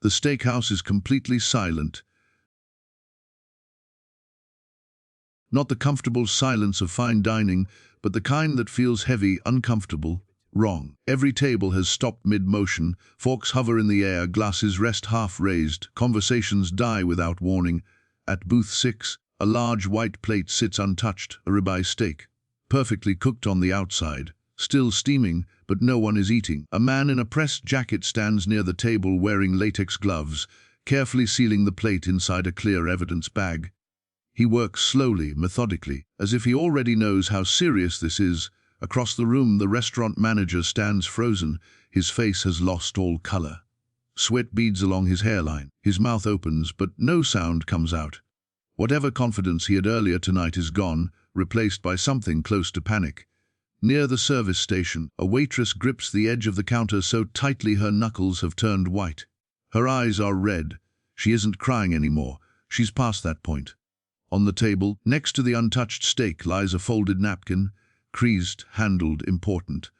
The steakhouse is completely silent. Not the comfortable silence of fine dining, but the kind that feels heavy, uncomfortable, wrong. Every table has stopped mid-motion, forks hover in the air, glasses rest half-raised, conversations die without warning. At booth 6, a large white plate sits untouched, a ribeye steak, perfectly cooked on the outside, still steaming, but no one is eating. A man in a pressed jacket stands near the table wearing latex gloves, carefully sealing the plate inside a clear evidence bag. He works slowly, methodically, as if he already knows how serious this is. Across the room, the restaurant manager stands frozen. His face has lost all color. Sweat beads along his hairline. His mouth opens, but no sound comes out. Whatever confidence he had earlier tonight is gone, replaced by something close to panic. Near the service station, a waitress grips the edge of the counter so tightly her knuckles have turned white. Her eyes are red. She isn't crying anymore. She's past that point. On the table, next to the untouched steak, lies a folded napkin, creased, handled, important.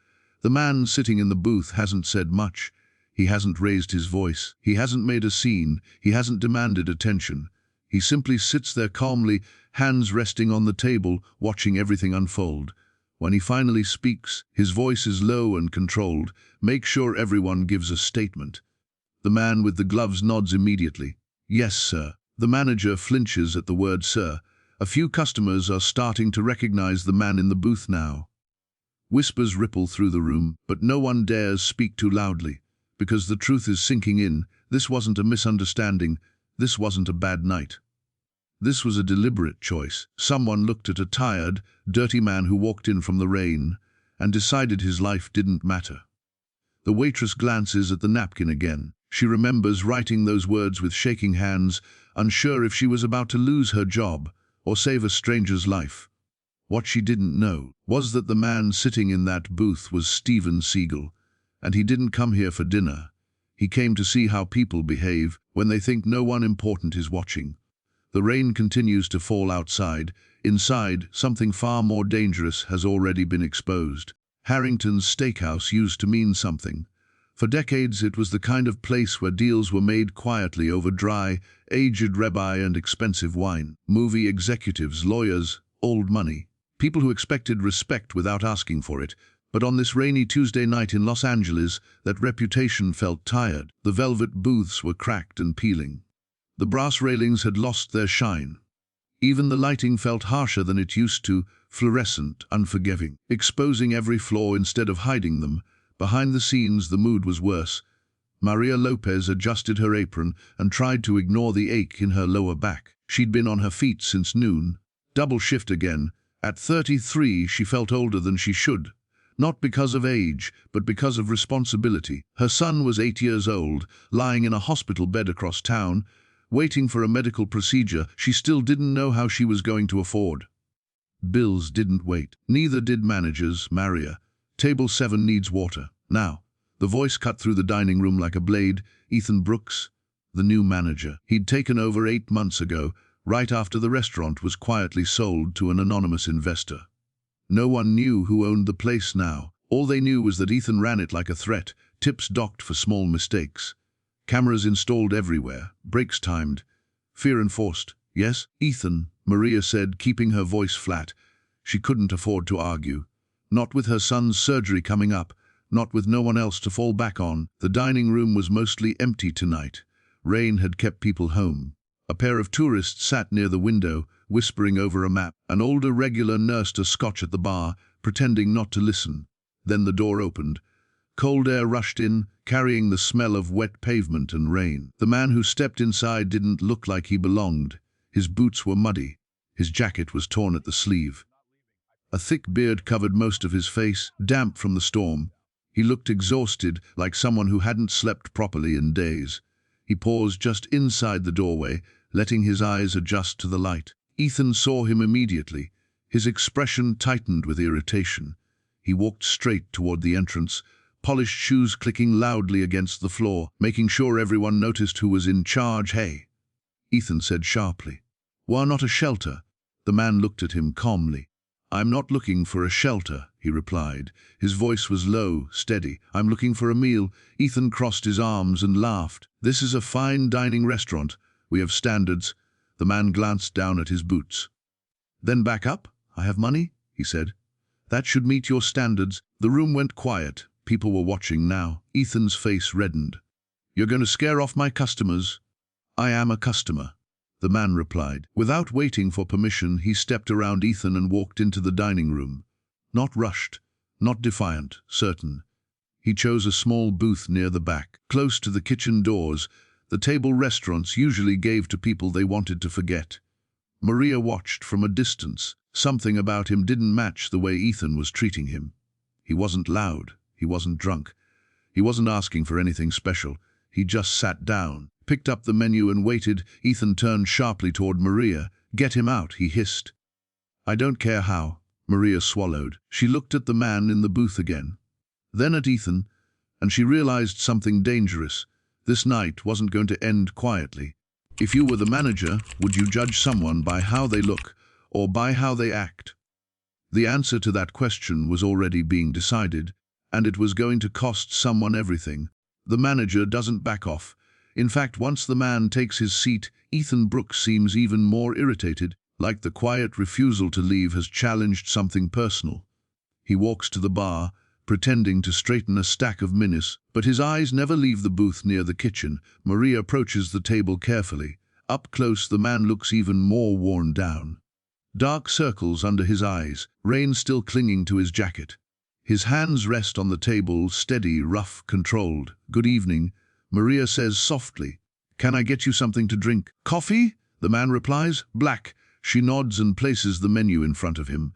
The man sitting in the booth hasn't said much. He hasn't raised his voice. He hasn't made a scene. He hasn't demanded attention. He simply sits there calmly, hands resting on the table, watching everything unfold. When he finally speaks, his voice is low and controlled. Make sure everyone gives a statement. The man with the gloves nods immediately. Yes, sir. The manager flinches at the word sir. A few customers are starting to recognize the man in the booth now. Whispers ripple through the room, but no one dares speak too loudly, because the truth is sinking in. This wasn't a misunderstanding. This wasn't a bad night. This was a deliberate choice. Someone looked at a tired, dirty man who walked in from the rain and decided his life didn't matter. The waitress glances at the napkin again. She remembers writing those words with shaking hands, unsure if she was about to lose her job or save a stranger's life. What she didn't know was that the man sitting in that booth was Steven Seagal, and he didn't come here for dinner. He came to see how people behave when they think no one important is watching. The rain continues to fall outside. Inside, something far more dangerous has already been exposed. Harrington's steakhouse used to mean something. For decades, it was the kind of place where deals were made quietly over dry, aged ribeye and expensive wine. Movie executives, lawyers, old money. People who expected respect without asking for it. But on this rainy Tuesday night in Los Angeles, that reputation felt tired. The velvet booths were cracked and peeling. The brass railings had lost their shine. Even the lighting felt harsher than it used to, fluorescent, unforgiving, exposing every flaw instead of hiding them. Behind the scenes, the mood was worse. Maria Lopez adjusted her apron and tried to ignore the ache in her lower back. She'd been on her feet since noon. Double shift again. At 33, she felt older than she should. Not because of age, but because of responsibility. Her son was 8 years old, lying in a hospital bed across town, waiting for a medical procedure she still didn't know how she was going to afford. Bills didn't wait. Neither did managers, Maria. Table 7 needs water. Now. The voice cut through the dining room like a blade. Ethan Brooks, the new manager. He'd taken over 8 months ago, right after the restaurant was quietly sold to an anonymous investor. No one knew who owned the place now. All they knew was that Ethan ran it like a threat, tips docked for small mistakes. Cameras installed everywhere, breaks timed, fear enforced. Yes, Ethan, Maria said, keeping her voice flat. She couldn't afford to argue. Not with her son's surgery coming up, not with no one else to fall back on. The dining room was mostly empty tonight. Rain had kept people home. A pair of tourists sat near the window, whispering over a map. An older regular nursed a scotch at the bar, pretending not to listen. Then the door opened. Cold air rushed in, carrying the smell of wet pavement and rain. The man who stepped inside didn't look like he belonged. His boots were muddy. His jacket was torn at the sleeve. A thick beard covered most of his face, damp from the storm. He looked exhausted, like someone who hadn't slept properly in days. He paused just inside the doorway, letting his eyes adjust to the light. Ethan saw him immediately. His expression tightened with irritation. He walked straight toward the entrance, polished shoes clicking loudly against the floor, making sure everyone noticed who was in charge. "Hey," Ethan said sharply. "We're not a shelter." The man looked at him calmly. "I'm not looking for a shelter," he replied. His voice was low, steady. "I'm looking for a meal." Ethan crossed his arms and laughed. "This is a fine dining restaurant. We have standards." The man glanced down at his boots. "Then back up? I have money," he said. "That should meet your standards." The room went quiet. People were watching now. Ethan's face reddened. "You're going to scare off my customers?" "I am a customer," the man replied. Without waiting for permission, he stepped around Ethan and walked into the dining room. Not rushed, not defiant, certain. He chose a small booth near the back, close to the kitchen doors, the table restaurants usually gave to people they wanted to forget. Maria watched from a distance. Something about him didn't match the way Ethan was treating him. He wasn't loud. He wasn't drunk. He wasn't asking for anything special. He just sat down, picked up the menu and waited. Ethan turned sharply toward Maria. "Get him out," he hissed. "I don't care how." Maria swallowed. She looked at the man in the booth again, then at Ethan, and she realized something dangerous. This night wasn't going to end quietly. If you were the manager, would you judge someone by how they look or by how they act? The answer to that question was already being decided, and it was going to cost someone everything. The manager doesn't back off. In fact, once the man takes his seat, Ethan Brooks seems even more irritated, like the quiet refusal to leave has challenged something personal. He walks to the bar, pretending to straighten a stack of minis, but his eyes never leave the booth near the kitchen. Maria approaches the table carefully. Up close, the man looks even more worn down. Dark circles under his eyes, rain still clinging to his jacket. His hands rest on the table, steady, rough, controlled. "Good evening," Maria says softly. "Can I get you something to drink?" "Coffee?" the man replies. "Black." She nods and places the menu in front of him.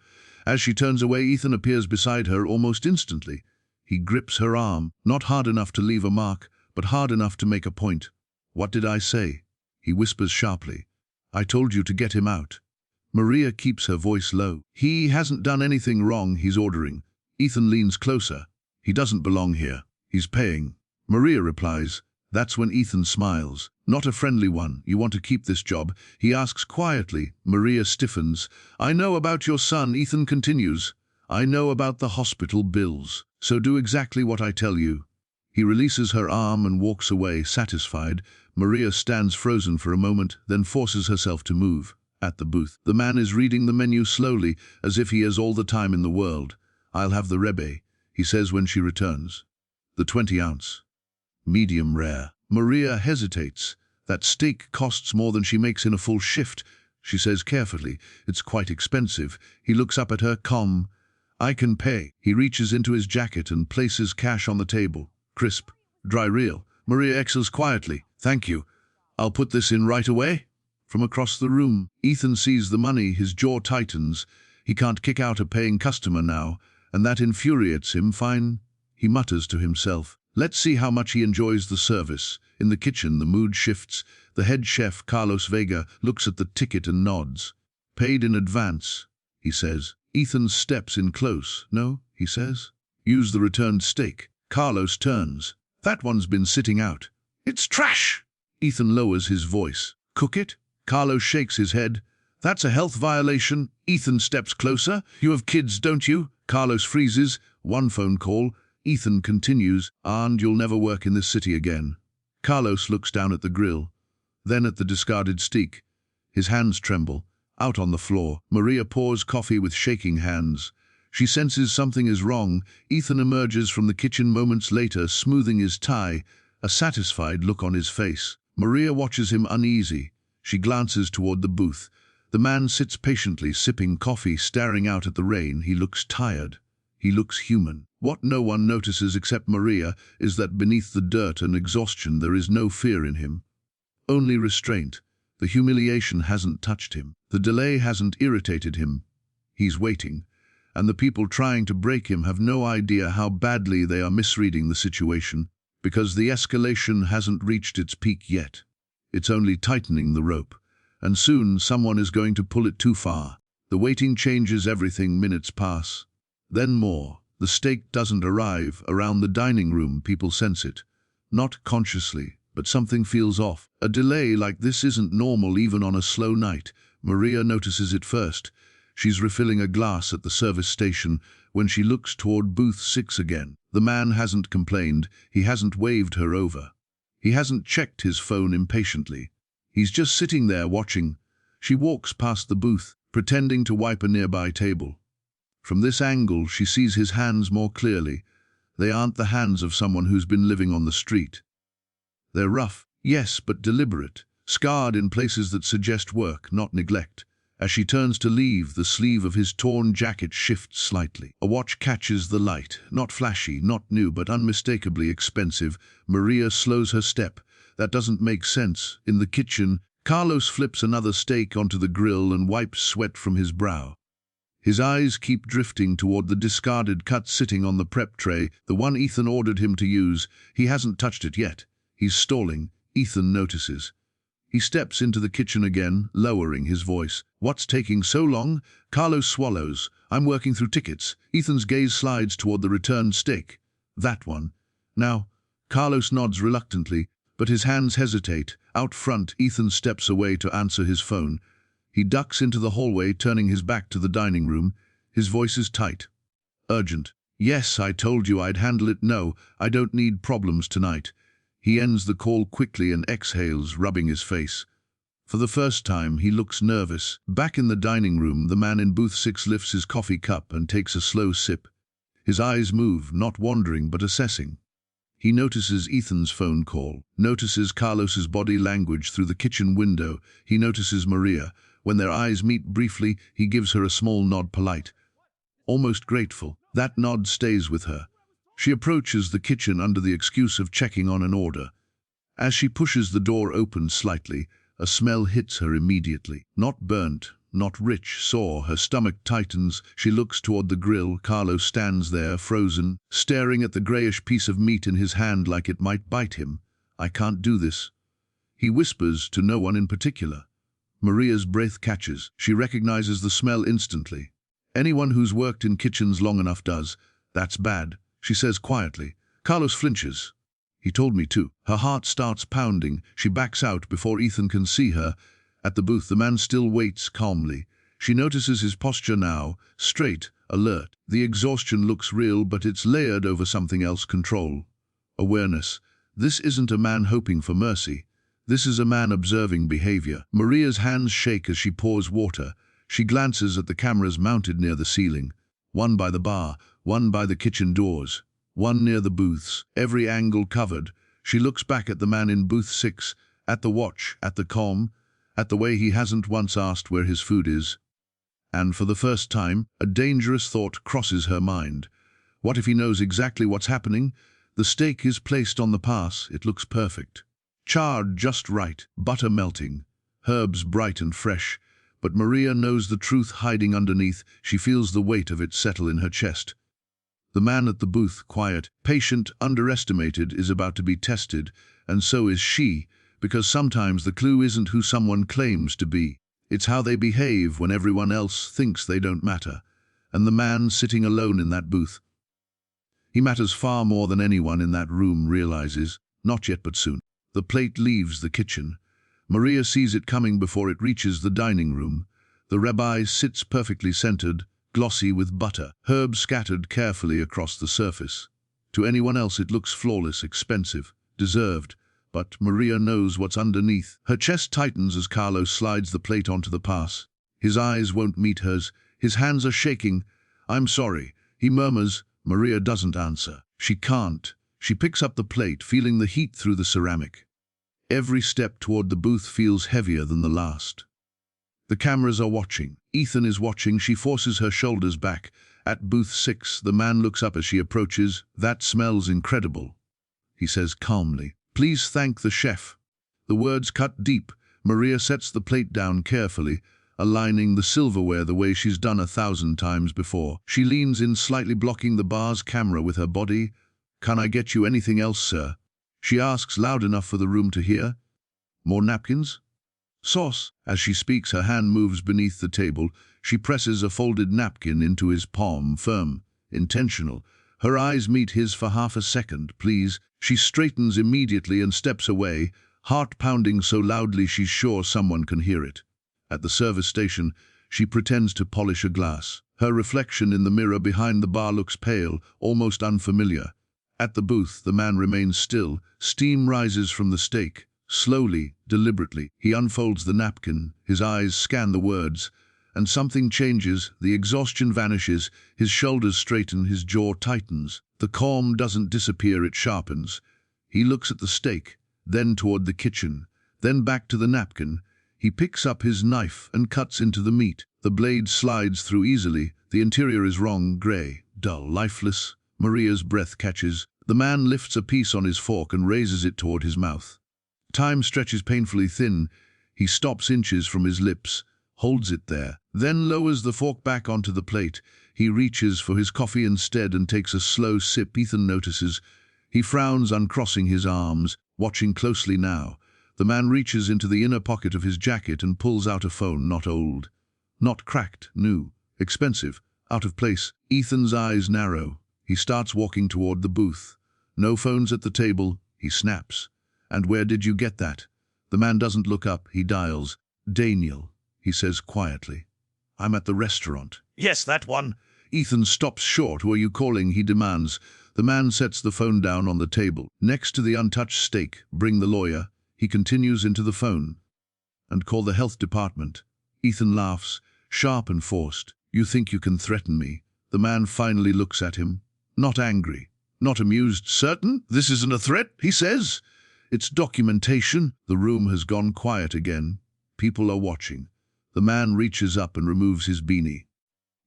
As she turns away, Ethan appears beside her almost instantly. He grips her arm, not hard enough to leave a mark, but hard enough to make a point. "What did I say?" he whispers sharply. "I told you to get him out." Maria keeps her voice low. "He hasn't done anything wrong," he's ordering. Ethan leans closer. "He doesn't belong here. He's paying." Maria replies. That's when Ethan smiles. Not a friendly one. "You want to keep this job?" he asks quietly. Maria stiffens. "I know about your son," Ethan continues. "I know about the hospital bills. So do exactly what I tell you." He releases her arm and walks away, satisfied. Maria stands frozen for a moment, then forces herself to move. At the booth, the man is reading the menu slowly, as if he has all the time in the world. "I'll have the rebe," he says when she returns. "The 20-ounce. Medium rare." Maria hesitates. "That steak costs more than she makes in a full shift," she says carefully. "It's quite expensive." He looks up at her, calm. "I can pay." He reaches into his jacket and places cash on the table. Crisp, dry reel. Maria exhales quietly. "Thank you. I'll put this in right away." From across the room, Ethan sees the money. His jaw tightens. He can't kick out a paying customer now, and that infuriates him. "Fine," he mutters to himself. Let's see how much he enjoys the service. In the kitchen, the mood shifts. The head chef, Carlos Vega, looks at the ticket and nods. "Paid in advance," he says. Ethan steps in close. "No," he says. "Use the returned steak." Carlos turns. "That one's been sitting out." "It's trash!" Ethan lowers his voice. "Cook it?" Carlos shakes his head. "That's a health violation." Ethan steps closer. "You have kids, don't you?" Carlos freezes. One phone call. Ethan continues. "And you'll never work in this city again." Carlos looks down at the grill, then at the discarded steak. His hands tremble. Out on the floor, Maria pours coffee with shaking hands. She senses something is wrong. Ethan emerges from the kitchen moments later, smoothing his tie, a satisfied look on his face. Maria watches him uneasy. She glances toward the booth. The man sits patiently, sipping coffee, staring out at the rain. He looks tired. He looks human. What no one notices except Maria is that beneath the dirt and exhaustion there is no fear in him. Only restraint. The humiliation hasn't touched him. The delay hasn't irritated him. He's waiting. And the people trying to break him have no idea how badly they are misreading the situation, because the escalation hasn't reached its peak yet. It's only tightening the rope. And soon someone is going to pull it too far. The waiting changes everything. Minutes pass. Then more. The steak doesn't arrive. Around the dining room, people sense it. Not consciously, but something feels off. A delay like this isn't normal even on a slow night. Maria notices it first. She's refilling a glass at the service station when she looks toward booth 6 again. The man hasn't complained, he hasn't waved her over. He hasn't checked his phone impatiently. He's just sitting there watching. She walks past the booth, pretending to wipe a nearby table. From this angle, she sees his hands more clearly. They aren't the hands of someone who's been living on the street. They're rough, yes, but deliberate, scarred in places that suggest work, not neglect. As she turns to leave, the sleeve of his torn jacket shifts slightly. A watch catches the light, not flashy, not new, but unmistakably expensive. Maria slows her step. That doesn't make sense. In the kitchen, Carlos flips another steak onto the grill and wipes sweat from his brow. His eyes keep drifting toward the discarded cut sitting on the prep tray, the one Ethan ordered him to use. He hasn't touched it yet. He's stalling. Ethan notices. He steps into the kitchen again, lowering his voice. "What's taking so long?" Carlos swallows. "I'm working through tickets." Ethan's gaze slides toward the returned steak. "That one." "Now." Carlos nods reluctantly, but his hands hesitate. Out front, Ethan steps away to answer his phone. He ducks into the hallway, turning his back to the dining room. His voice is tight. Urgent. "Yes, I told you I'd handle it. No, I don't need problems tonight." He ends the call quickly and exhales, rubbing his face. For the first time, he looks nervous. Back in the dining room, the man in booth 6 lifts his coffee cup and takes a slow sip. His eyes move, not wandering but assessing. He notices Ethan's phone call, notices Carlos's body language through the kitchen window. He notices Maria. When their eyes meet briefly, he gives her a small nod, polite, almost grateful. That nod stays with her. She approaches the kitchen under the excuse of checking on an order. As she pushes the door open slightly, a smell hits her immediately. Not burnt, not rich, sour. Her stomach tightens. She looks toward the grill. Carlos stands there, frozen, staring at the grayish piece of meat in his hand like it might bite him. "I can't do this." He whispers to no one in particular. Maria's breath catches. She recognizes the smell instantly. Anyone who's worked in kitchens long enough does. "That's bad," she says quietly. Carlos flinches. "He told me to." Her heart starts pounding. She backs out before Ethan can see her. At the booth, the man still waits calmly. She notices his posture now, straight, alert. The exhaustion looks real, but it's layered over something else: control, awareness. This isn't a man hoping for mercy. This is a man observing behavior. Maria's hands shake as she pours water. She glances at the cameras mounted near the ceiling. One by the bar, one by the kitchen doors, one near the booths, every angle covered. She looks back at the man in booth 6, at the watch, at the comm, at the way he hasn't once asked where his food is. And for the first time, a dangerous thought crosses her mind. What if he knows exactly what's happening? The steak is placed on the pass. It looks perfect. Charred just right, butter melting, herbs bright and fresh. But Maria knows the truth hiding underneath. She feels the weight of it settle in her chest. The man at the booth, quiet, patient, underestimated, is about to be tested, and so is she, because sometimes the clue isn't who someone claims to be. It's how they behave when everyone else thinks they don't matter. And the man sitting alone in that booth, he matters far more than anyone in that room realizes. Not yet, but soon. The plate leaves the kitchen. Maria sees it coming before it reaches the dining room. The ribeye sits perfectly centered, glossy with butter, herbs scattered carefully across the surface. To anyone else it looks flawless, expensive, deserved, but Maria knows what's underneath. Her chest tightens as Carlos slides the plate onto the pass. His eyes won't meet hers. His hands are shaking. "I'm sorry," he murmurs. Maria doesn't answer. She can't. She picks up the plate, feeling the heat through the ceramic. Every step toward the booth feels heavier than the last. The cameras are watching. Ethan is watching. She forces her shoulders back. At booth 6, the man looks up as she approaches. "That smells incredible," he says calmly. "Please thank the chef." The words cut deep. Maria sets the plate down carefully, aligning the silverware the way she's done 1,000 times before. She leans in, slightly blocking the bar's camera with her body. "Can I get you anything else, sir?" she asks, loud enough for the room to hear. "More napkins? Sauce?" As she speaks, her hand moves beneath the table. She presses a folded napkin into his palm, firm, intentional. Her eyes meet his for half a second. "Please." She straightens immediately and steps away, heart pounding so loudly she's sure someone can hear it. At the service station, She pretends to polish a glass. Her reflection in the mirror behind the bar looks pale, almost unfamiliar. At the booth, the man remains still. Steam rises from the steak. Slowly, deliberately, he unfolds the napkin. His eyes scan the words. And something changes. The exhaustion vanishes. His shoulders straighten, his jaw tightens. The calm doesn't disappear, it sharpens. He looks at the steak, then toward the kitchen, then back to the napkin. He picks up his knife and cuts into the meat. The blade slides through easily. The interior is wrong, grey, dull, lifeless. Maria's breath catches. The man lifts a piece on his fork and raises it toward his mouth. Time stretches painfully thin. He stops inches from his lips, holds it there, then lowers the fork back onto the plate. He reaches for his coffee instead and takes a slow sip. Ethan notices. He frowns, uncrossing his arms, watching closely now. The man reaches into the inner pocket of his jacket and pulls out a phone, not old, not cracked, new, expensive, out of place. Ethan's eyes narrow. He starts walking toward the booth. No phones at the table. He snaps. "And where did you get that?" The man doesn't look up. He dials. "Daniel," he says quietly. "I'm at the restaurant." "Yes, that one." Ethan stops short. "Who are you calling?" he demands. The man sets the phone down on the table, next to the untouched steak. "Bring the lawyer." He continues into the phone. "And call the health department." Ethan laughs, sharp and forced. "You think you can threaten me?" The man finally looks at him. Not angry, not amused. "Certain this isn't a threat," he says. "It's documentation." The room has gone quiet again. People are watching. The man reaches up and removes his beanie.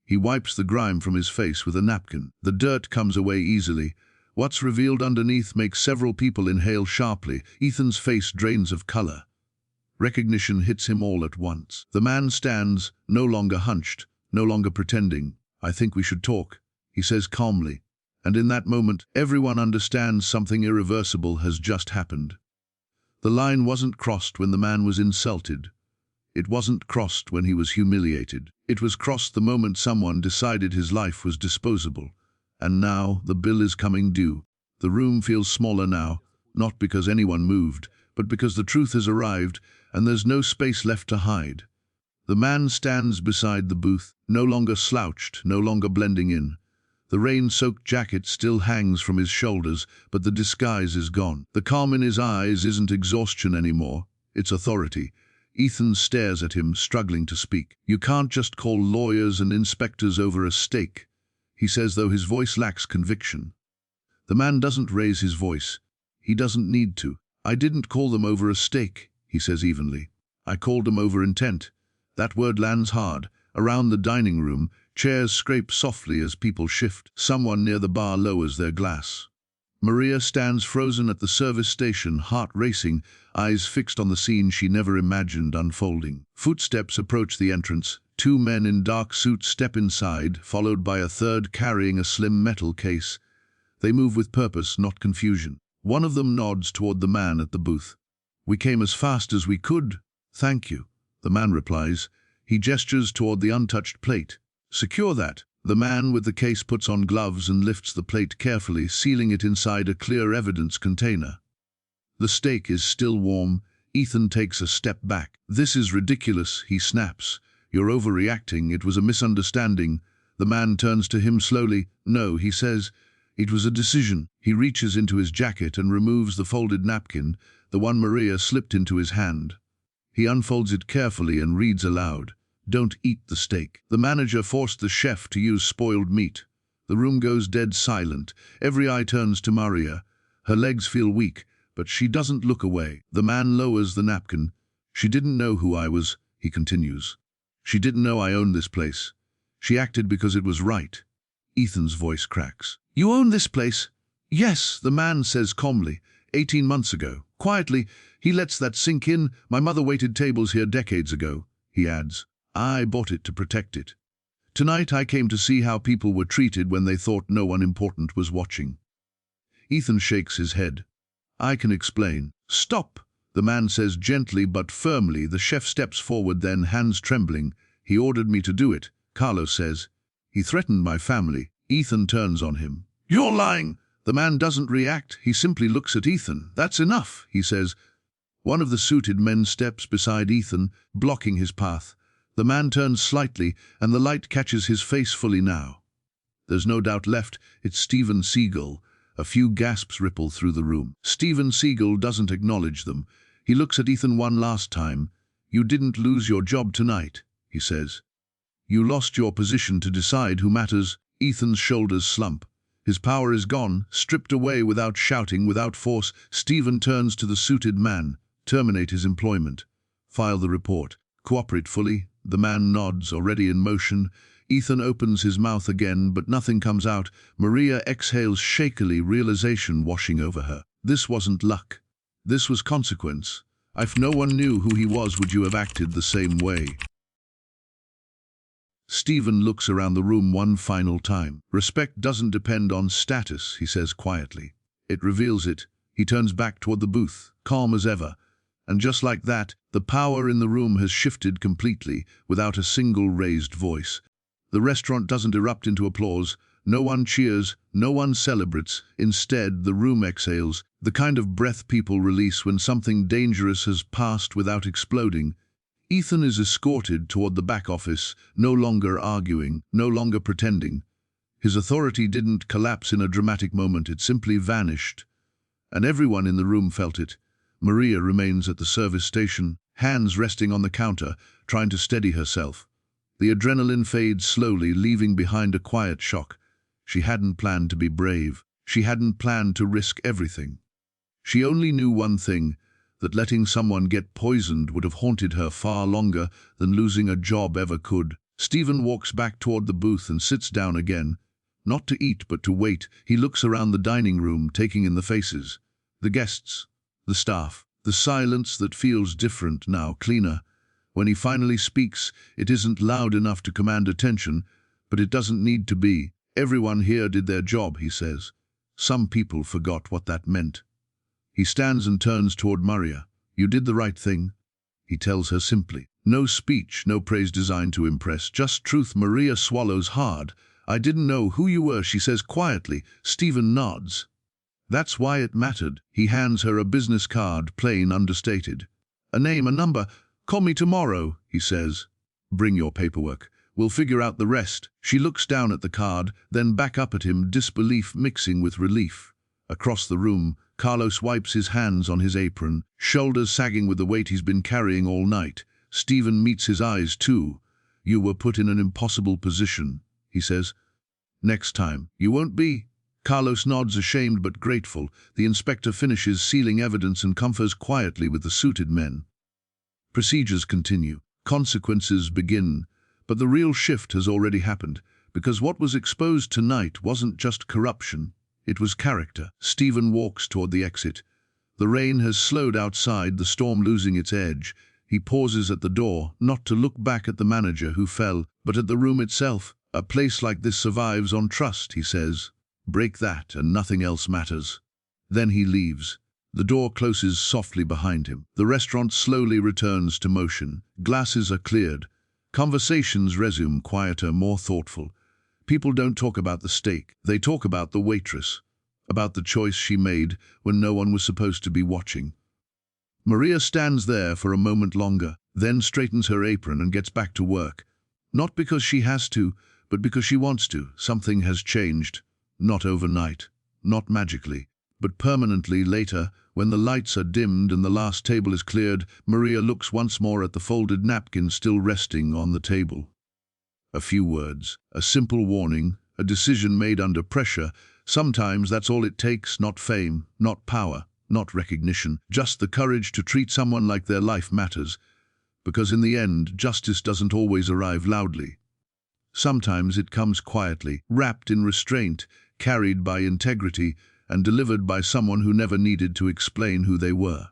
He wipes the grime from his face with a napkin. The dirt comes away easily. What's revealed underneath makes several people inhale sharply. Ethan's face drains of color. Recognition hits him all at once. The man stands, no longer hunched, no longer pretending. "I think we should talk," he says calmly. And in that moment, everyone understands something irreversible has just happened. The line wasn't crossed when the man was insulted. It wasn't crossed when he was humiliated. It was crossed the moment someone decided his life was disposable. And now the bill is coming due. The room feels smaller now, not because anyone moved, but because the truth has arrived and there's no space left to hide. The man stands beside the booth, no longer slouched, no longer blending in. The rain-soaked jacket still hangs from his shoulders, but the disguise is gone. The calm in his eyes isn't exhaustion anymore, it's authority. Ethan stares at him, struggling to speak. "You can't just call lawyers and inspectors over a steak," he says, though his voice lacks conviction. The man doesn't raise his voice. He doesn't need to. "I didn't call them over a steak," he says evenly. "I called them over intent." That word lands hard. Around the dining room, chairs scrape softly as people shift. Someone near the bar lowers their glass. Maria stands frozen at the service station, heart racing, eyes fixed on the scene she never imagined unfolding. Footsteps approach the entrance. Two men in dark suits step inside, followed by a third carrying a slim metal case. They move with purpose, not confusion. One of them nods toward the man at the booth. "We came as fast as we could. Thank you," the man replies. He gestures toward the untouched plate. "Secure that." The man with the case puts on gloves and lifts the plate carefully, sealing it inside a clear evidence container. The steak is still warm. Ethan takes a step back. "This is ridiculous," he snaps. "You're overreacting. It was a misunderstanding." The man turns to him slowly. "No," he says. "It was a decision." He reaches into his jacket and removes the folded napkin, the one Maria slipped into his hand. He unfolds it carefully and reads aloud. "Don't eat the steak. The manager forced the chef to use spoiled meat." The room goes dead silent. Every eye turns to Maria. Her legs feel weak, but she doesn't look away. The man lowers the napkin. "She didn't know who I was," he continues. "She didn't know I owned this place. She acted because it was right." Ethan's voice cracks. "You own this place?" "Yes," the man says calmly. 18 months ago." Quietly, he lets that sink in. "My mother waited tables here decades ago," he adds. "I bought it to protect it. Tonight I came to see how people were treated when they thought no one important was watching." Ethan shakes his head. "I can explain." "Stop," the man says gently but firmly. The chef steps forward, then, hands trembling. "He ordered me to do it," Carlos says. "He threatened my family." Ethan turns on him. "You're lying." The man doesn't react. He simply looks at Ethan. "That's enough," he says. One of the suited men steps beside Ethan, blocking his path. The man turns slightly, and the light catches his face fully now. There's no doubt left, it's Steven Seagal. A few gasps ripple through the room. Steven Seagal doesn't acknowledge them. He looks at Ethan one last time. "You didn't lose your job tonight," he says. "You lost your position to decide who matters." Ethan's shoulders slump. His power is gone, stripped away without shouting, without force. Steven turns to the suited man. "Terminate his employment. File the report. Cooperate fully." The man nods, already in motion. Ethan opens his mouth again, but nothing comes out. Maria exhales shakily, realization washing over her. This wasn't luck. This was consequence. If no one knew who he was, would you have acted the same way? Steven looks around the room one final time. "Respect doesn't depend on status," he says quietly. "It reveals it." He turns back toward the booth, calm as ever. And just like that, the power in the room has shifted completely, without a single raised voice. The restaurant doesn't erupt into applause. No one cheers, no one celebrates. Instead, the room exhales, the kind of breath people release when something dangerous has passed without exploding. Ethan is escorted toward the back office, no longer arguing, no longer pretending. His authority didn't collapse in a dramatic moment, it simply vanished. And everyone in the room felt it. Maria remains at the service station, hands resting on the counter, trying to steady herself. The adrenaline fades slowly, leaving behind a quiet shock. She hadn't planned to be brave. She hadn't planned to risk everything. She only knew one thing, that letting someone get poisoned would have haunted her far longer than losing a job ever could. Steven walks back toward the booth and sits down again. Not to eat, but to wait. He looks around the dining room, taking in the faces. The guests, the staff, the silence that feels different now, cleaner. When he finally speaks, it isn't loud enough to command attention, but it doesn't need to be. "Everyone here did their job," he says. Some people forgot what that meant. He stands and turns toward Maria. "You did the right thing," he tells her simply. No speech, no praise designed to impress, just truth. Maria swallows hard. "I didn't know who you were," she says quietly. Steven nods. "That's why it mattered." He hands her a business card, plain, understated. "A name, a number. Call me tomorrow," he says. "Bring your paperwork. We'll figure out the rest." She looks down at the card, then back up at him, disbelief mixing with relief. Across the room, Carlos wipes his hands on his apron, shoulders sagging with the weight he's been carrying all night. Steven meets his eyes too. "You were put in an impossible position," he says. "Next time, you won't be." Carlos nods, ashamed but grateful. The inspector finishes sealing evidence and confers quietly with the suited men. Procedures continue. Consequences begin. But the real shift has already happened, because what was exposed tonight wasn't just corruption. It was character. Steven walks toward the exit. The rain has slowed outside, the storm losing its edge. He pauses at the door, not to look back at the manager who fell, but at the room itself. "A place like this survives on trust," he says. "Break that and nothing else matters." Then he leaves. The door closes softly behind him. The restaurant slowly returns to motion. Glasses are cleared. Conversations resume, quieter, more thoughtful. People don't talk about the steak. They talk about the waitress, about the choice she made when no one was supposed to be watching. Maria stands there for a moment longer, then straightens her apron and gets back to work. Not because she has to, but because she wants to. Something has changed. Not overnight, not magically, but permanently. Later, when the lights are dimmed and the last table is cleared, Maria looks once more at the folded napkin still resting on the table. A few words, a simple warning, a decision made under pressure. Sometimes that's all it takes, not fame, not power, not recognition, just the courage to treat someone like their life matters. Because in the end, justice doesn't always arrive loudly. Sometimes it comes quietly, wrapped in restraint, carried by integrity, and delivered by someone who never needed to explain who they were.